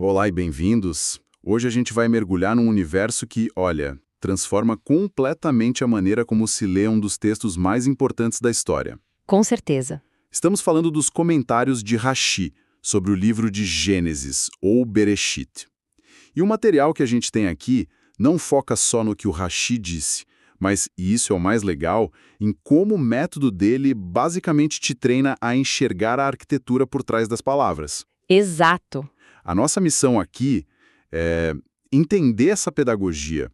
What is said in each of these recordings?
Olá e bem-vindos. Hoje a gente vai mergulhar num universo que, olha, transforma completamente a maneira como se lê um dos textos mais importantes da história. Com certeza. Estamos falando dos comentários de Rashi sobre o livro de Gênesis, ou Bereshit. E o material que a gente tem aqui não foca só no que o Rashi disse, mas, e isso é o mais legal, em como o método dele basicamente te treina a enxergar a arquitetura por trás das palavras. Exato. A nossa missão aqui é entender essa pedagogia.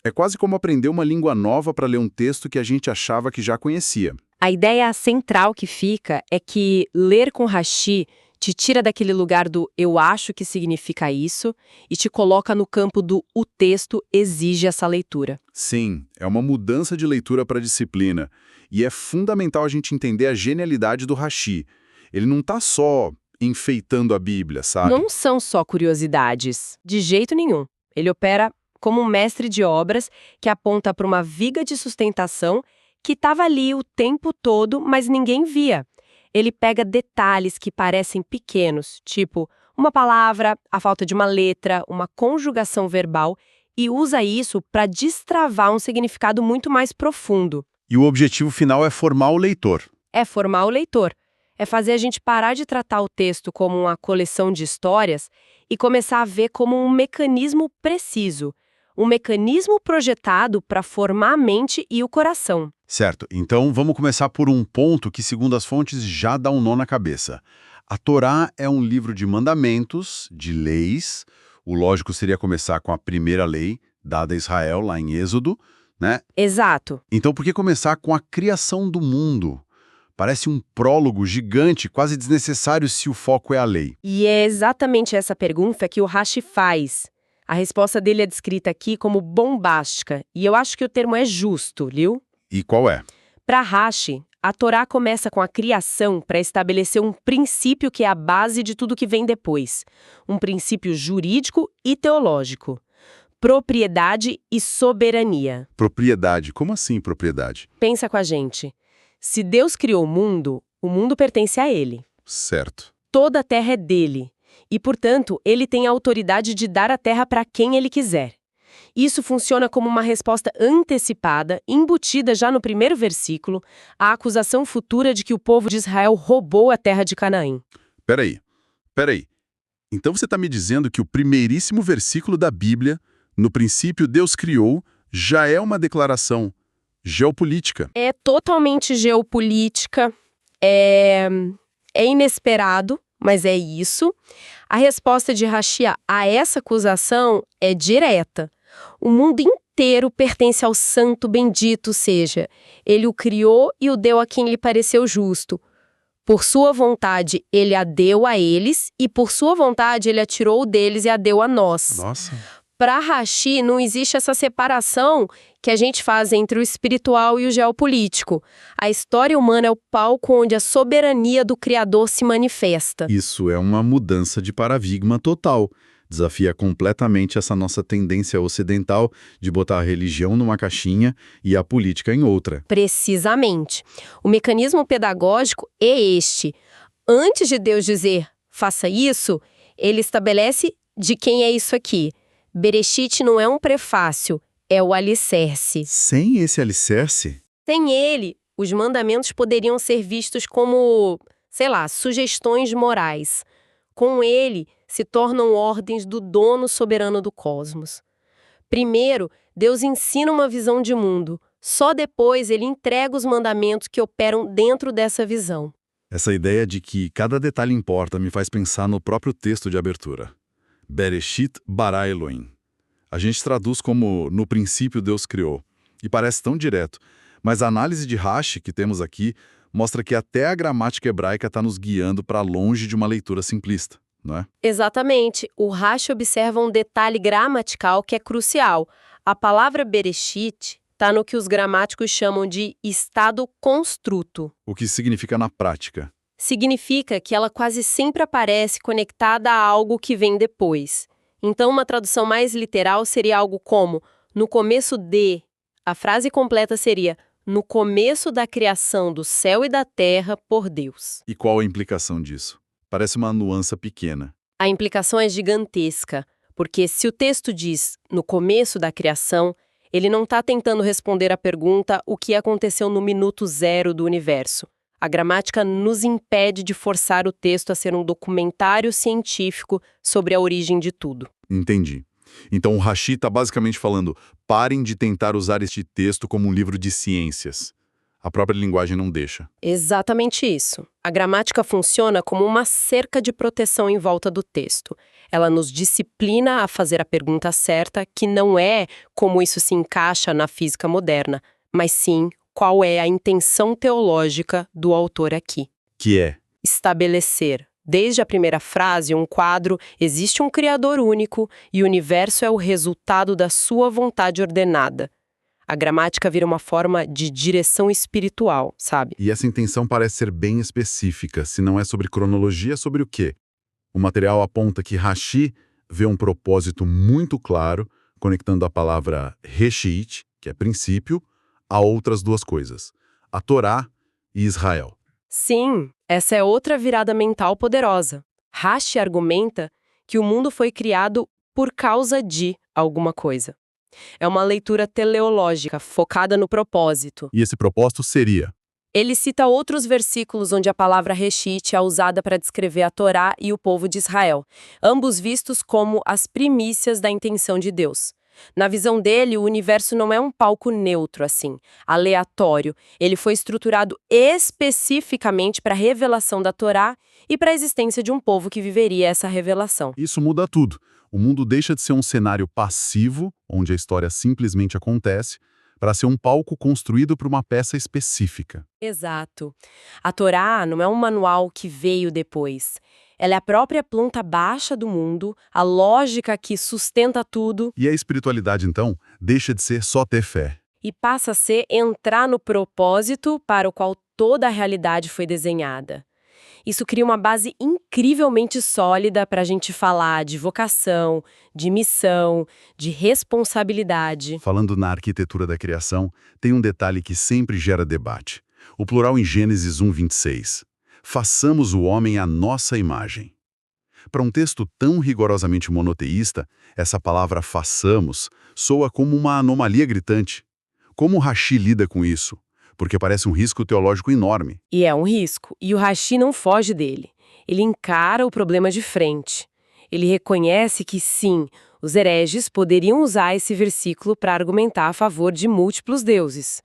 É quase como aprender uma língua nova para ler um texto que a gente achava que já conhecia. A ideia central que fica é que ler com Rashi te tira daquele lugar do eu acho que significa isso e te coloca no campo do o texto exige essa leitura. Sim, é uma mudança de leitura para a disciplina. E é fundamental a gente entender a genialidade do Rashi. Ele não está só enfeitando a Bíblia, sabe? Não são só curiosidades, de jeito nenhum. Ele opera como um mestre de obras que aponta para uma viga de sustentação que estava ali o tempo todo, mas ninguém via. Ele pega detalhes que parecem pequenos, tipo uma palavra, a falta de uma letra, uma conjugação verbal, e usa isso para destravar um significado muito mais profundo. E o objetivo final é formar o leitor. É formar o leitor. É fazer a gente parar de tratar o texto como uma coleção de histórias e começar a ver como um mecanismo preciso, um mecanismo projetado para formar a mente e o coração. Certo, então vamos começar por um ponto que, segundo as fontes, já dá um nó na cabeça. A Torá é um livro de mandamentos, de leis. O lógico seria começar com a primeira lei, dada a Israel, lá em Êxodo, né? Exato. Então por que começar com a criação do mundo? Parece um prólogo gigante, quase desnecessário se o foco é a lei. E é exatamente essa pergunta que o Rashi faz. A resposta dele é descrita aqui como bombástica, e eu acho que o termo é justo, viu? E qual é? Para Rashi, a Torá começa com a criação para estabelecer um princípio que é a base de tudo que vem depois. Um princípio jurídico e teológico. Propriedade e soberania. Propriedade. Como assim propriedade? Pensa com a gente. Se Deus criou o mundo pertence a Ele. Certo. Toda a terra é dele. E, portanto, ele tem a autoridade de dar a terra para quem ele quiser. Isso funciona como uma resposta antecipada, embutida já no primeiro versículo, à acusação futura de que o povo de Israel roubou a terra de Canaã. Peraí. Então você está me dizendo que o primeiríssimo versículo da Bíblia, no princípio Deus criou, já é uma declaração geopolítica. É totalmente geopolítica, é inesperado, mas é isso. A resposta de Rashi a essa acusação é direta. O mundo inteiro pertence ao santo bendito seja. Ele o criou e o deu a quem lhe pareceu justo. Por sua vontade, ele a deu a eles, e por sua vontade, ele a tirou deles e a deu a nós. Nossa. Para Rashi, não existe essa separação que a gente faz entre o espiritual e o geopolítico. A história humana é o palco onde a soberania do Criador se manifesta. Isso é uma mudança de paradigma total. Desafia completamente essa nossa tendência ocidental de botar a religião numa caixinha e a política em outra. Precisamente. O mecanismo pedagógico é este. Antes de Deus dizer, faça isso, ele estabelece de quem é isso aqui. Bereshit não é um prefácio, é o alicerce. Sem esse alicerce? Sem ele, os mandamentos poderiam ser vistos como, sugestões morais. Com ele, se tornam ordens do dono soberano do cosmos. Primeiro, Deus ensina uma visão de mundo. Só depois ele entrega os mandamentos que operam dentro dessa visão. Essa ideia de que cada detalhe importa me faz pensar no próprio texto de abertura. Bereshit bara Elohim. A gente traduz como no princípio Deus criou. E parece tão direto. Mas a análise de Rashi que temos aqui mostra que até a gramática hebraica está nos guiando para longe de uma leitura simplista, não é? Exatamente. O Rashi observa um detalhe gramatical que é crucial. A palavra Bereshit está no que os gramáticos chamam de estado construto. O que significa na prática? Significa que ela quase sempre aparece conectada a algo que vem depois. Então, uma tradução mais literal seria algo como, no começo de... A frase completa seria, no começo da criação do céu e da terra por Deus. E qual a implicação disso? Parece uma nuance pequena. A implicação é gigantesca, porque se o texto diz no começo da criação, ele não está tentando responder à pergunta o que aconteceu no minuto zero do universo. A gramática nos impede de forçar o texto a ser um documentário científico sobre a origem de tudo. Entendi. Então o Rashi está basicamente falando, parem de tentar usar este texto como um livro de ciências. A própria linguagem não deixa. Exatamente isso. A gramática funciona como uma cerca de proteção em volta do texto. Ela nos disciplina a fazer a pergunta certa, que não é como isso se encaixa na física moderna, mas sim qual é a intenção teológica do autor aqui. Que é? Estabelecer, desde a primeira frase, um quadro, existe um Criador único e o universo é o resultado da sua vontade ordenada. A gramática vira uma forma de direção espiritual, sabe? E essa intenção parece ser bem específica. Se não é sobre cronologia, é sobre o quê? O material aponta que Rashi vê um propósito muito claro, conectando a palavra Reshit, que é princípio, a outras duas coisas, a Torá e Israel. Sim, essa é outra virada mental poderosa. Rashi argumenta que o mundo foi criado por causa de alguma coisa. É uma leitura teleológica, focada no propósito. E esse propósito seria? Ele cita outros versículos onde a palavra Reshit é usada para descrever a Torá e o povo de Israel, ambos vistos como as primícias da intenção de Deus. Na visão dele, o universo não é um palco neutro, assim, aleatório. Ele foi estruturado especificamente para a revelação da Torá e para a existência de um povo que viveria essa revelação. Isso muda tudo. O mundo deixa de ser um cenário passivo, onde a história simplesmente acontece, para ser um palco construído para uma peça específica. Exato. A Torá não é um manual que veio depois. Ela é a própria planta baixa do mundo, a lógica que sustenta tudo. E a espiritualidade, então, deixa de ser só ter fé. E passa a ser entrar no propósito para o qual toda a realidade foi desenhada. Isso cria uma base incrivelmente sólida para a gente falar de vocação, de missão, de responsabilidade. Falando na arquitetura da criação, tem um detalhe que sempre gera debate. O plural em Gênesis 1:26. Façamos o homem à nossa imagem. Para um texto tão rigorosamente monoteísta, essa palavra façamos soa como uma anomalia gritante. Como o Rashi lida com isso? Porque parece um risco teológico enorme. E é um risco, e o Rashi não foge dele. Ele encara o problema de frente. Ele reconhece que, sim, os hereges poderiam usar esse versículo para argumentar a favor de múltiplos deuses.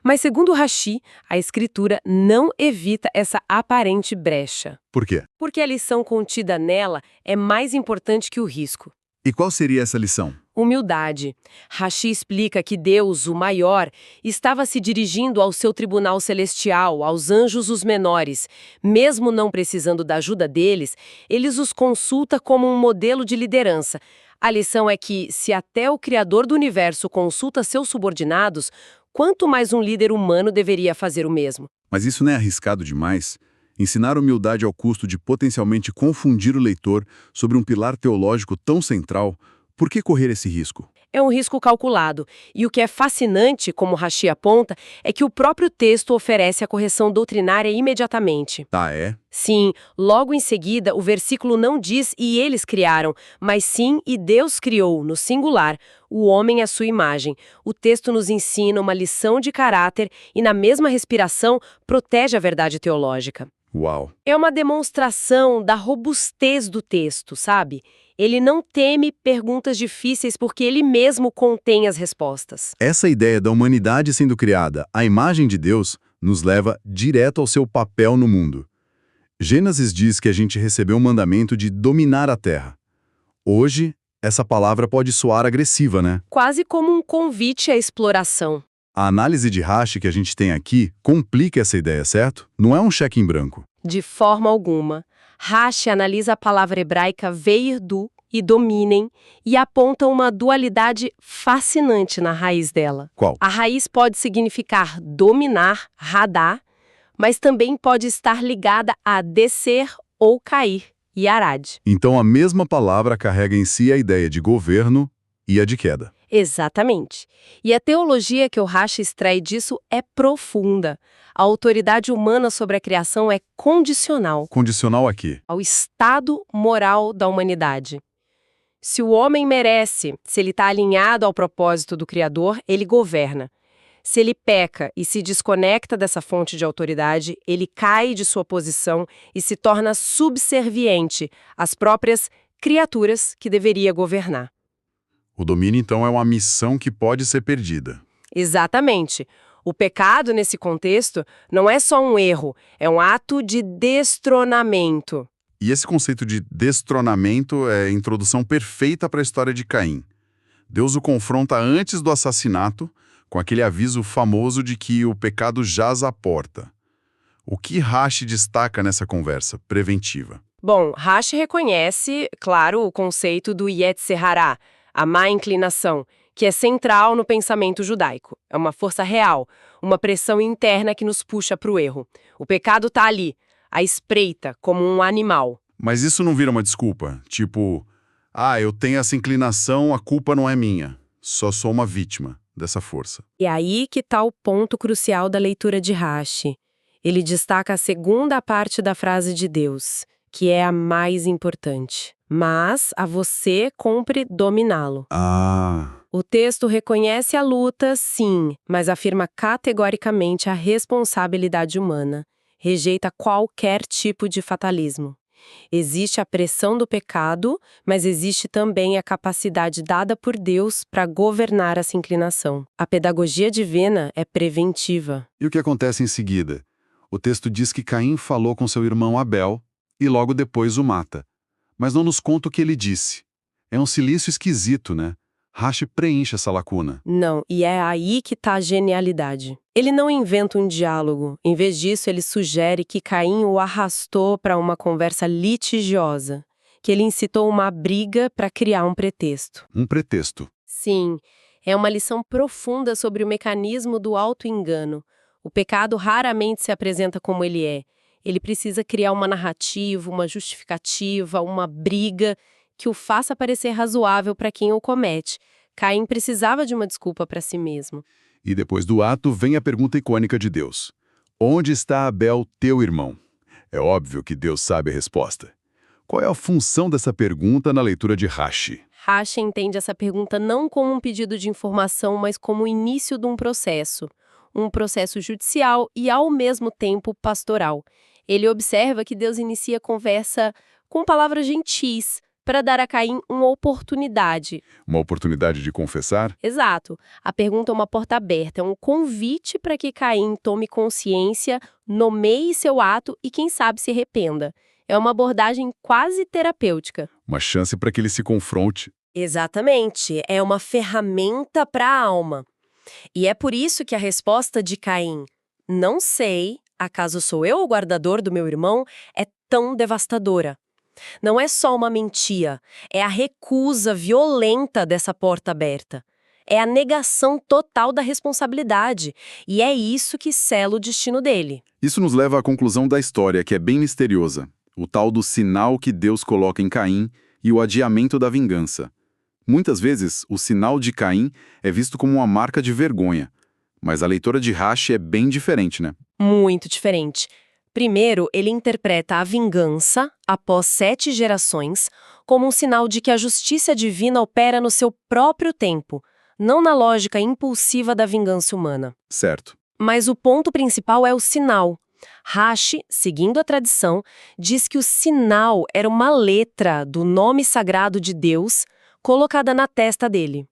Mas, segundo Rashi, a Escritura não evita essa aparente brecha. Por quê? Porque a lição contida nela é mais importante que o risco. E qual seria essa lição? Humildade. Rashi explica que Deus, o maior, estava se dirigindo ao seu tribunal celestial, aos anjos os menores. Mesmo não precisando da ajuda deles, eles os consulta como um modelo de liderança. A lição é que, se até o Criador do universo consulta seus subordinados, quanto mais um líder humano deveria fazer o mesmo? Mas isso não é arriscado demais? Ensinar humildade ao custo de potencialmente confundir o leitor sobre um pilar teológico tão central, por que correr esse risco? É um risco calculado, e o que é fascinante, como Rashi aponta, é que o próprio texto oferece a correção doutrinária imediatamente. Ah, é? Sim, logo em seguida, o versículo não diz "e eles criaram", mas sim "e Deus criou", no singular, o homem à sua imagem. O texto nos ensina uma lição de caráter e, na mesma respiração, protege a verdade teológica. Uau! É uma demonstração da robustez do texto, sabe? Ele não teme perguntas difíceis porque ele mesmo contém as respostas. Essa ideia da humanidade sendo criada à imagem de Deus nos leva direto ao seu papel no mundo. Gênesis diz que a gente recebeu o mandamento de dominar a terra. Hoje, essa palavra pode soar agressiva, né? Quase como um convite à exploração. A análise de Rashi que a gente tem aqui complica essa ideia, certo? Não é um cheque em branco. De forma alguma. Rashi analisa a palavra hebraica veirdu e dominem e aponta uma dualidade fascinante na raiz dela. Qual? A raiz pode significar dominar, radar, mas também pode estar ligada a descer ou cair, yarad. Então a mesma palavra carrega em si a ideia de governo e a de queda. Exatamente. E a teologia que o Rashi extrai disso é profunda. A autoridade humana sobre a criação é condicional Condicional aqui. ao estado moral da humanidade. Se o homem merece, se ele está alinhado ao propósito do Criador, ele governa. Se ele peca e se desconecta dessa fonte de autoridade, ele cai de sua posição e se torna subserviente às próprias criaturas que deveria governar. O domínio, então, é uma missão que pode ser perdida. Exatamente. O pecado, nesse contexto, não é só um erro, é um ato de destronamento. E esse conceito de destronamento é a introdução perfeita para a história de Caim. Deus o confronta antes do assassinato, com aquele aviso famoso de que o pecado jaz à porta. O que Rashi destaca nessa conversa preventiva? Bom, Rashi reconhece, claro, o conceito do Yetzer Hará, a má inclinação, que é central no pensamento judaico. É uma força real, uma pressão interna que nos puxa para o erro. O pecado está ali, à espreita, como um animal. Mas isso não vira uma desculpa? Tipo, eu tenho essa inclinação, a culpa não é minha. Só sou uma vítima dessa força. E aí que está o ponto crucial da leitura de Rashi. Ele destaca a segunda parte da frase de Deus, que é a mais importante. Mas a você cumpre dominá-lo. O texto reconhece a luta, sim, mas afirma categoricamente a responsabilidade humana. Rejeita qualquer tipo de fatalismo. Existe a pressão do pecado, mas existe também a capacidade dada por Deus para governar essa inclinação. A pedagogia divina é preventiva. E o que acontece em seguida? O texto diz que Caim falou com seu irmão Abel e logo depois o mata. Mas não nos conta o que ele disse. É um silício esquisito, né? Rashi preenche essa lacuna. Não, e é aí que está a genialidade. Ele não inventa um diálogo. Em vez disso, ele sugere que Caim o arrastou para uma conversa litigiosa, que ele incitou uma briga para criar um pretexto. Um pretexto. Sim, é uma lição profunda sobre o mecanismo do auto-engano. O pecado raramente se apresenta como ele é. Ele precisa criar uma narrativa, uma justificativa, uma briga que o faça parecer razoável para quem o comete. Caim precisava de uma desculpa para si mesmo. E depois do ato vem a pergunta icônica de Deus. Onde está Abel, teu irmão? É óbvio que Deus sabe a resposta. Qual é a função dessa pergunta na leitura de Rashi? Rashi entende essa pergunta não como um pedido de informação, mas como o início de um processo judicial e, ao mesmo tempo, pastoral. Ele observa que Deus inicia a conversa com palavras gentis, para dar a Caim uma oportunidade. Uma oportunidade de confessar? Exato. A pergunta é uma porta aberta, é um convite para que Caim tome consciência, nomeie seu ato e, quem sabe, se arrependa. É uma abordagem quase terapêutica. Uma chance para que ele se confronte. Exatamente. É uma ferramenta para a alma. E é por isso que a resposta de Caim, não sei, acaso sou eu o guardador do meu irmão, é tão devastadora. Não é só uma mentira, é a recusa violenta dessa porta aberta. É a negação total da responsabilidade. E é isso que sela o destino dele. Isso nos leva à conclusão da história, que é bem misteriosa. O tal do sinal que Deus coloca em Caim e o adiamento da vingança. Muitas vezes, o sinal de Caim é visto como uma marca de vergonha. Mas a leitura de Rashi é bem diferente, né? Muito diferente. Primeiro, ele interpreta a vingança, após 7 gerações, como um sinal de que a justiça divina opera no seu próprio tempo, não na lógica impulsiva da vingança humana. Certo. Mas o ponto principal é o sinal. Rashi, seguindo a tradição, diz que o sinal era uma letra do nome sagrado de Deus colocada na testa dele.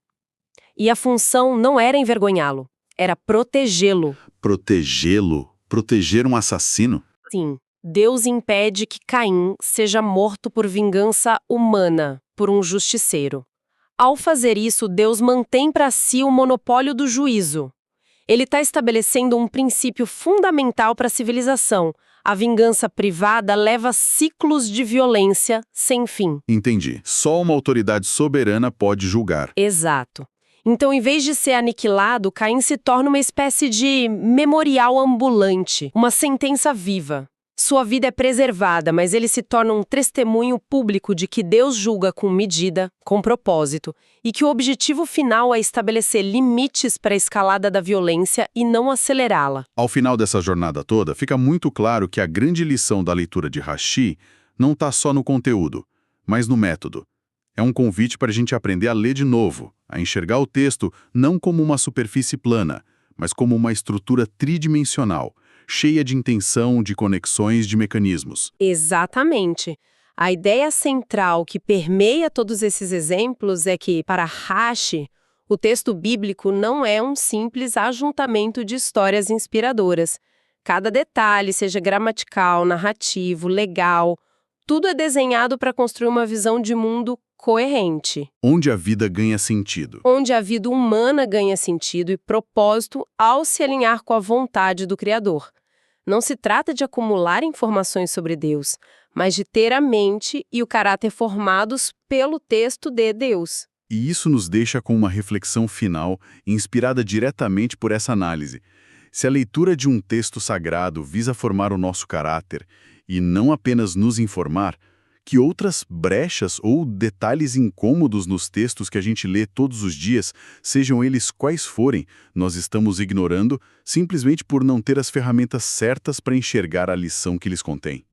E a função não era envergonhá-lo, era protegê-lo. Protegê-lo? Proteger um assassino? Sim, Deus impede que Caim seja morto por vingança humana, por um justiceiro. Ao fazer isso, Deus mantém para si o monopólio do juízo. Ele está estabelecendo um princípio fundamental para a civilização. A vingança privada leva ciclos de violência sem fim. Entendi. Só uma autoridade soberana pode julgar. Exato. Então, em vez de ser aniquilado, Caim se torna uma espécie de memorial ambulante, uma sentença viva. Sua vida é preservada, mas ele se torna um testemunho público de que Deus julga com medida, com propósito, e que o objetivo final é estabelecer limites para a escalada da violência e não acelerá-la. Ao final dessa jornada toda, fica muito claro que a grande lição da leitura de Rashi não está só no conteúdo, mas no método. É um convite para a gente aprender a ler de novo, a enxergar o texto não como uma superfície plana, mas como uma estrutura tridimensional, cheia de intenção, de conexões, de mecanismos. Exatamente. A ideia central que permeia todos esses exemplos é que, para Rashi, o texto bíblico não é um simples ajuntamento de histórias inspiradoras. Cada detalhe, seja gramatical, narrativo, legal, tudo é desenhado para construir uma visão de mundo coerente, Onde a vida ganha sentido. onde a vida humana ganha sentido e propósito ao se alinhar com a vontade do Criador. Não se trata de acumular informações sobre Deus, mas de ter a mente e o caráter formados pelo texto de Deus. E isso nos deixa com uma reflexão final, inspirada diretamente por essa análise. Se a leitura de um texto sagrado visa formar o nosso caráter, e não apenas nos informar, que outras brechas ou detalhes incômodos nos textos que a gente lê todos os dias, sejam eles quais forem, nós estamos ignorando simplesmente por não ter as ferramentas certas para enxergar a lição que eles contêm.